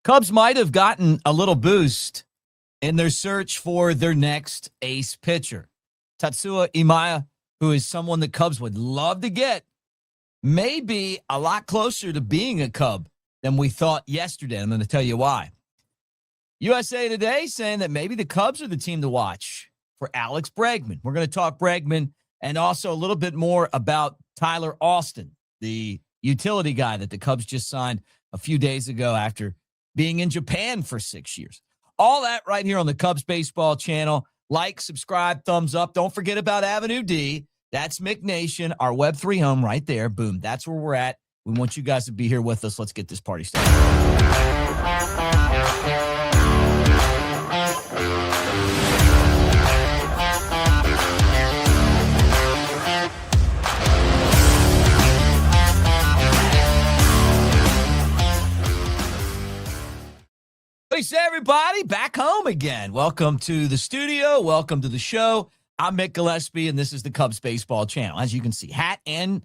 Cubs might have gotten a little boost in their search for their next ace pitcher. Tatsuya Imai, who is someone the Cubs would love to get, may be a lot closer to being a Cub than we thought yesterday. I'm going to tell you why. USA Today saying that maybe the Cubs are the team to watch for Alex Bregman. We're going to talk Bregman and also a little bit more about Tyler Austin, the utility guy that the Cubs just signed a few days ago after being in Japan for 6 years. All that right here on the Cubs Baseball channel. Like, subscribe, thumbs up. Don't forget about AveD. That's Mick Nation, our Web3 home right there. Boom. That's where we're at. We want you guys to be here with us. Let's get this party started. Peace, everybody. Back home again. Welcome to the studio. Welcome to the show. I'm Mick Gillespie, and this is the Cubs Baseball channel. As you can see, hat and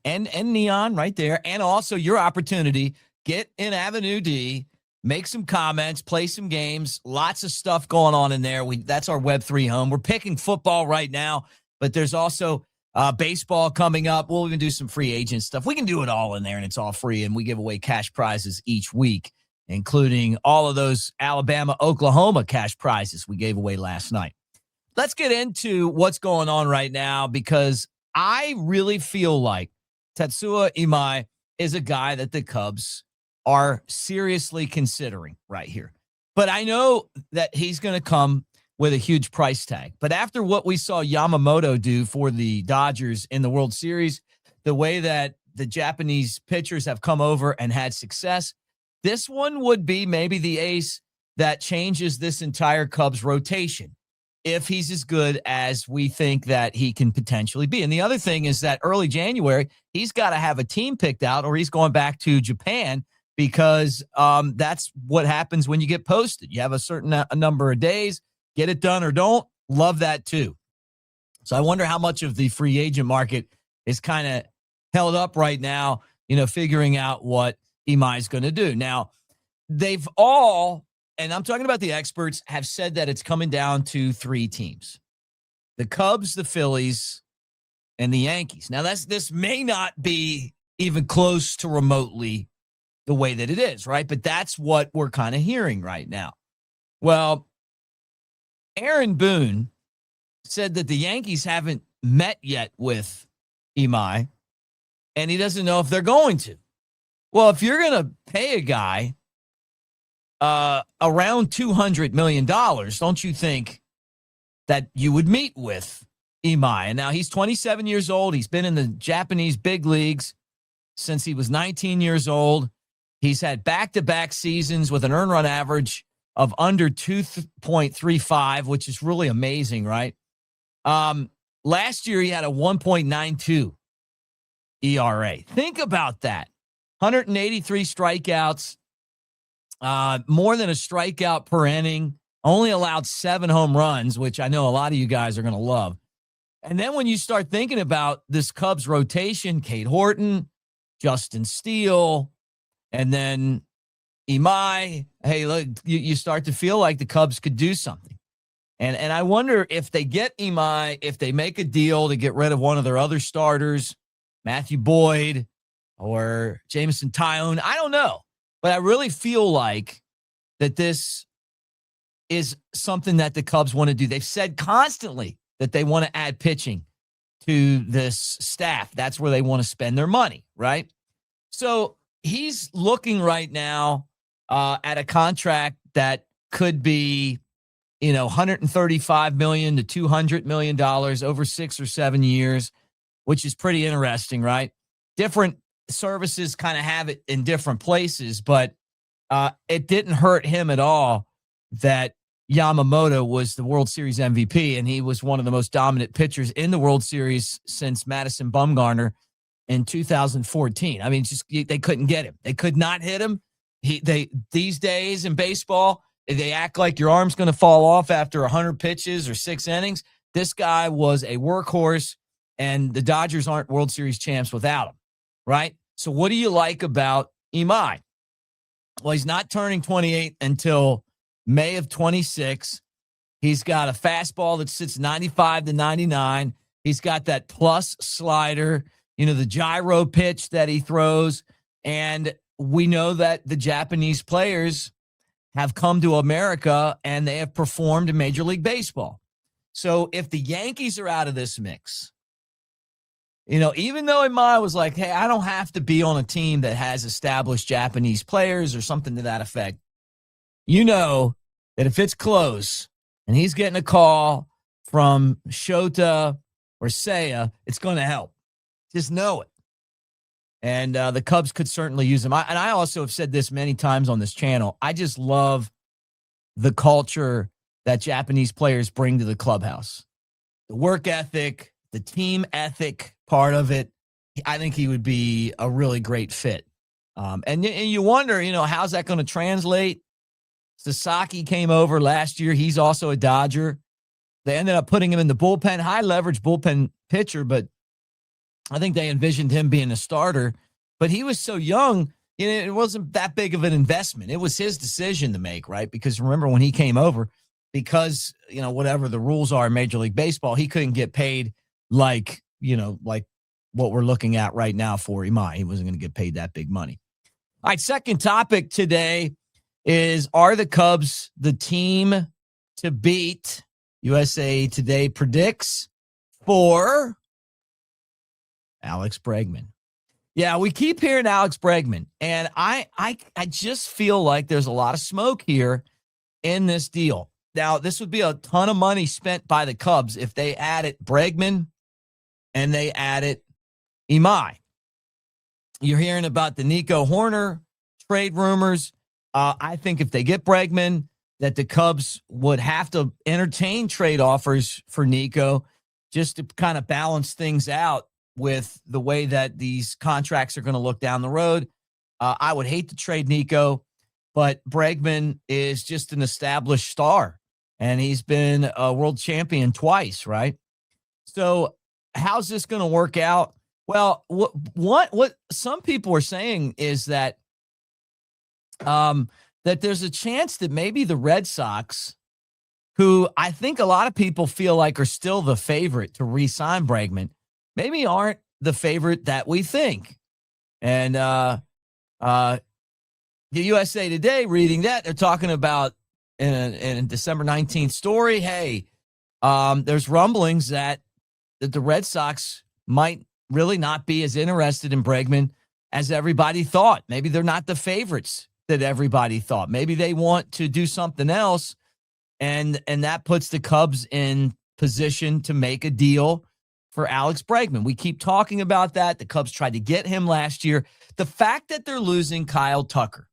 neon right there. And also your opportunity, get in AveD, make some comments, play some games. Lots of stuff going on in there. That's our Web3 home. We're picking football right now, but there's also baseball coming up. We'll even do some free agent stuff. We can do it all in there, and it's all free, and we give away cash prizes each week, including all of those Alabama, Oklahoma cash prizes we gave away last night. Let's get into what's going on right now, because I really feel like Tatsuya Imai is a guy that the Cubs are seriously considering right here. But I know that he's going to come with a huge price tag. But after what we saw Yamamoto do for the Dodgers in the World Series, the way that the Japanese pitchers have come over and had success, this one would be maybe the ace that changes this entire Cubs rotation if he's as good as we think that he can potentially be. And the other thing is that early January, he's got to have a team picked out or he's going back to Japan, because that's what happens when you get posted. You have a certain number of days, get it done or don't. Love that too. So I wonder how much of the free agent market is kind of held up right now, figuring out what Imai is going to do. Now, they've all, and I'm talking about the experts, have said that it's coming down to three teams: the Cubs, the Phillies, and the Yankees. Now, this may not be even close to remotely the way that it is, right? But that's what we're kind of hearing right now. Well, Aaron Boone said that the Yankees haven't met yet with Imai, and he doesn't know if they're going to. Well, if you're going to pay a guy around $200 million, don't you think that you would meet with Imai? And now he's 27 years old. He's been in the Japanese big leagues since he was 19 years old. He's had back-to-back seasons with an earned run average of under 2.35, which is really amazing, right? Last year, he had a 1.92 ERA. Think about that. 183 strikeouts, more than a strikeout per inning, only allowed 7 home runs, which I know a lot of you guys are going to love. And then when you start thinking about this Cubs rotation, Cade Horton, Justin Steele, and then Imai, hey, look, you start to feel like the Cubs could do something. And I wonder if they get Imai, if they make a deal to get rid of one of their other starters, Matthew Boyd or Jameson Tyone, I don't know. But I really feel like that this is something that the Cubs want to do. They've said constantly that they want to add pitching to this staff. That's where they want to spend their money, right? So he's looking right now at a contract that could be, $135 million to $200 million over 6 or 7 years, which is pretty interesting, right? Different services kind of have it in different places, but it didn't hurt him at all that Yamamoto was the World Series MVP, and he was one of the most dominant pitchers in the World Series since Madison Bumgarner in 2014. I mean, they couldn't get him. They could not hit him. These days in baseball, they act like your arm's going to fall off after 100 pitches or 6 innings. This guy was a workhorse, and the Dodgers aren't World Series champs without him, right? So what do you like about Imai? Well, he's not turning 28 until May of 26. He's got a fastball that sits 95 to 99. He's got that plus slider, the gyro pitch that he throws. And we know that the Japanese players have come to America and they have performed in Major League Baseball. So if the Yankees are out of this mix, even though Imai was like, hey, I don't have to be on a team that has established Japanese players or something to that effect, that if it's close and he's getting a call from Shota or Seiya, it's going to help. Just know it. And the Cubs could certainly use him. I also have said this many times on this channel. I just love the culture that Japanese players bring to the clubhouse. The work ethic, the team ethic part of it. I think he would be a really great fit. And you wonder, how's that going to translate? Sasaki came over last year. He's also a Dodger. They ended up putting him in the bullpen, high leverage bullpen pitcher, but I think they envisioned him being a starter. But he was so young, it wasn't that big of an investment. It was his decision to make, right? Because remember when he came over, because, whatever the rules are in Major League Baseball, he couldn't get paid like what we're looking at right now for Imai. He wasn't going to get paid that big money. All right, second topic today is, are the Cubs the team to beat? USA Today predicts for Alex Bregman. Yeah, we keep hearing Alex Bregman, and I just feel like there's a lot of smoke here in this deal. Now, this would be a ton of money spent by the Cubs if they added Bregman and they added Imai. You're hearing about the Nico Horner trade rumors. I think if they get Bregman, that the Cubs would have to entertain trade offers for Nico just to kind of balance things out with the way that these contracts are going to look down the road. I would hate to trade Nico, but Bregman is just an established star, and he's been a world champion twice, right? So how's this going to work out? Well, what some people are saying is that that there's a chance that maybe the Red Sox, who I think a lot of people feel like are still the favorite to re-sign Bregman, maybe aren't the favorite that we think. And the USA Today, reading that, they're talking about in a December 19th story, hey, there's rumblings that the Red Sox might really not be as interested in Bregman as everybody thought. Maybe they're not the favorites that everybody thought. Maybe they want to do something else, and that puts the Cubs in position to make a deal for Alex Bregman. We keep talking about that. The Cubs tried to get him last year. The fact that they're losing Kyle Tucker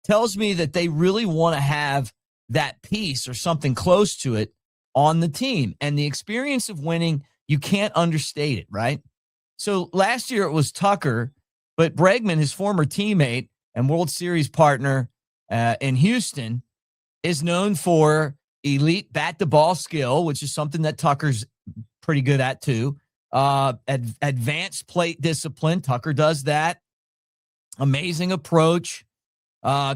tells me that they really want to have that piece or something close to it on the team. And the experience of winning, you can't understate it, right? So last year it was Tucker, but Bregman, his former teammate and World Series partner in Houston, is known for elite bat-to-ball skill, which is something that Tucker's pretty good at too. Advanced plate discipline, Tucker does that. Amazing approach,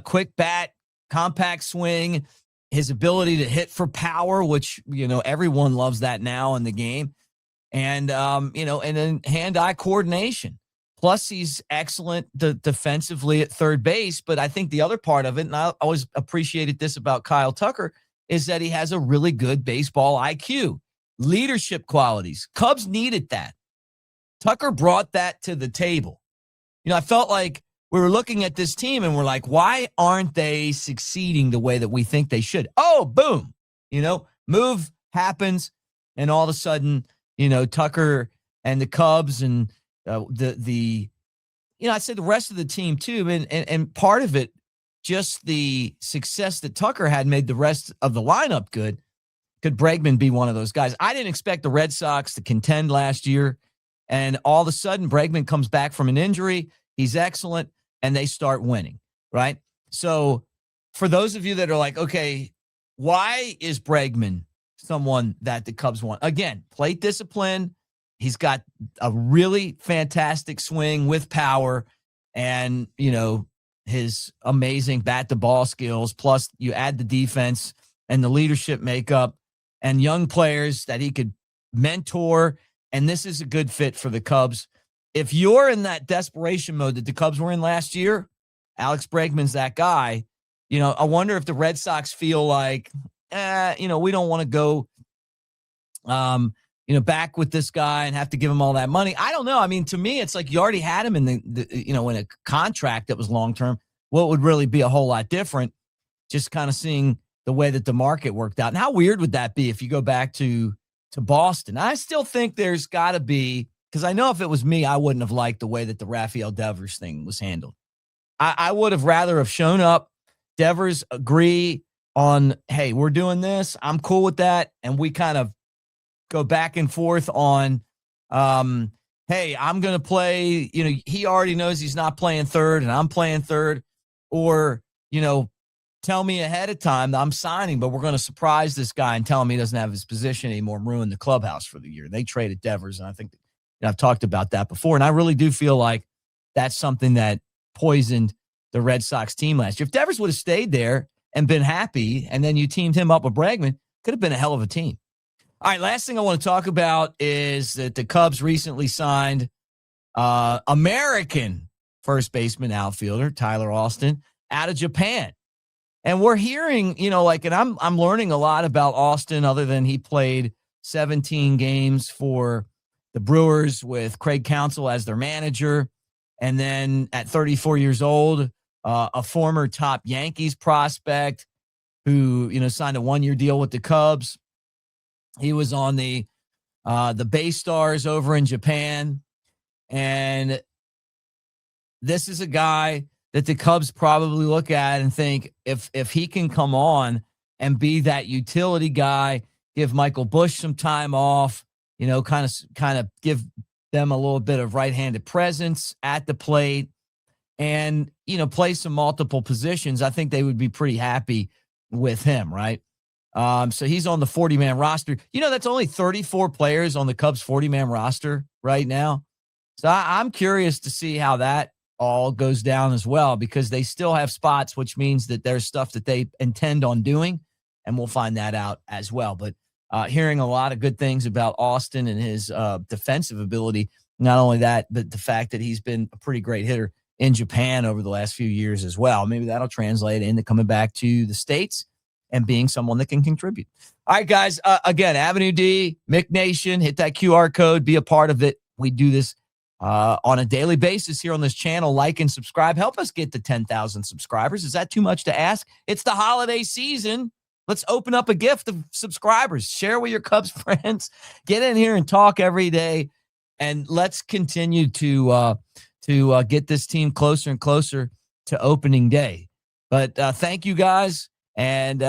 quick bat, compact swing, his ability to hit for power, which, everyone loves that now in the game. And, and then hand-eye coordination. Plus, he's excellent defensively at third base. But I think the other part of it, and I always appreciated this about Kyle Tucker, is that he has a really good baseball IQ, leadership qualities. Cubs needed that. Tucker brought that to the table. I felt like we were looking at this team and we're like, why aren't they succeeding the way that we think they should? Oh, boom. Move happens. And all of a sudden, Tucker and the Cubs and I'd say the rest of the team too. And part of it, just the success that Tucker had made the rest of the lineup good. Could Bregman be one of those guys? I didn't expect the Red Sox to contend last year. And all of a sudden, Bregman comes back from an injury. He's excellent. And they start winning, right? So for those of you that are like, okay, why is Bregman someone that the Cubs want? Again, plate discipline. He's got a really fantastic swing with power. And, his amazing bat-to-ball skills, plus you add the defense and the leadership makeup and young players that he could mentor, and this is a good fit for the Cubs. If you're in that desperation mode that the Cubs were in last year, Alex Bregman's that guy. I wonder if the Red Sox feel like, we don't want to go, back with this guy and have to give him all that money. I don't know. I mean, to me, it's like you already had him in in a contract that was long-term. What would really be a whole lot different? Just kind of seeing the way that the market worked out. And how weird would that be if you go back to Boston? I still think there's got to be, because I know if it was me, I wouldn't have liked the way that the Rafael Devers thing was handled. I would have rather have shown up, Devers agree on, hey, we're doing this, I'm cool with that, and we kind of go back and forth on, hey, I'm going to play, he already knows he's not playing third and I'm playing third, or, tell me ahead of time that I'm signing, but we're going to surprise this guy and tell him he doesn't have his position anymore and ruin the clubhouse for the year. They traded Devers, and I think I've talked about that before, and I really do feel like that's something that poisoned the Red Sox team last year. If Devers would have stayed there and been happy, and then you teamed him up with Bregman, could have been a hell of a team. All right, last thing I want to talk about is that the Cubs recently signed American first baseman outfielder Tyler Austin out of Japan. And we're hearing, and I'm learning a lot about Austin other than he played 17 games for the Brewers with Craig Counsell as their manager. And then at 34 years old, a former top Yankees prospect who, signed a one-year deal with the Cubs. He was on the Bay Stars over in Japan. And this is a guy that the Cubs probably look at and think if he can come on and be that utility guy, give Michael Busch some time off, kind of give them a little bit of right-handed presence at the plate and, play some multiple positions, I think they would be pretty happy with him, right? So he's on the 40-man roster. That's only 34 players on the Cubs 40-man roster right now. So I'm curious to see how that all goes down as well, because they still have spots, which means that there's stuff that they intend on doing, and we'll find that out as well. But hearing a lot of good things about Austin and his defensive ability. Not only that, but the fact that he's been a pretty great hitter in Japan over the last few years as well. Maybe that'll translate into coming back to the States and being someone that can contribute. All right, guys. Again, AveD, Mick Nation, hit that QR code, be a part of it. We do this on a daily basis here on this channel. Like and subscribe. Help us get to 10,000 subscribers. Is that too much to ask? It's the holiday season. Let's open up a gift of subscribers. Share with your Cubs friends. Get in here and talk every day. And let's continue to get this team closer and closer to opening day. But thank you, guys. And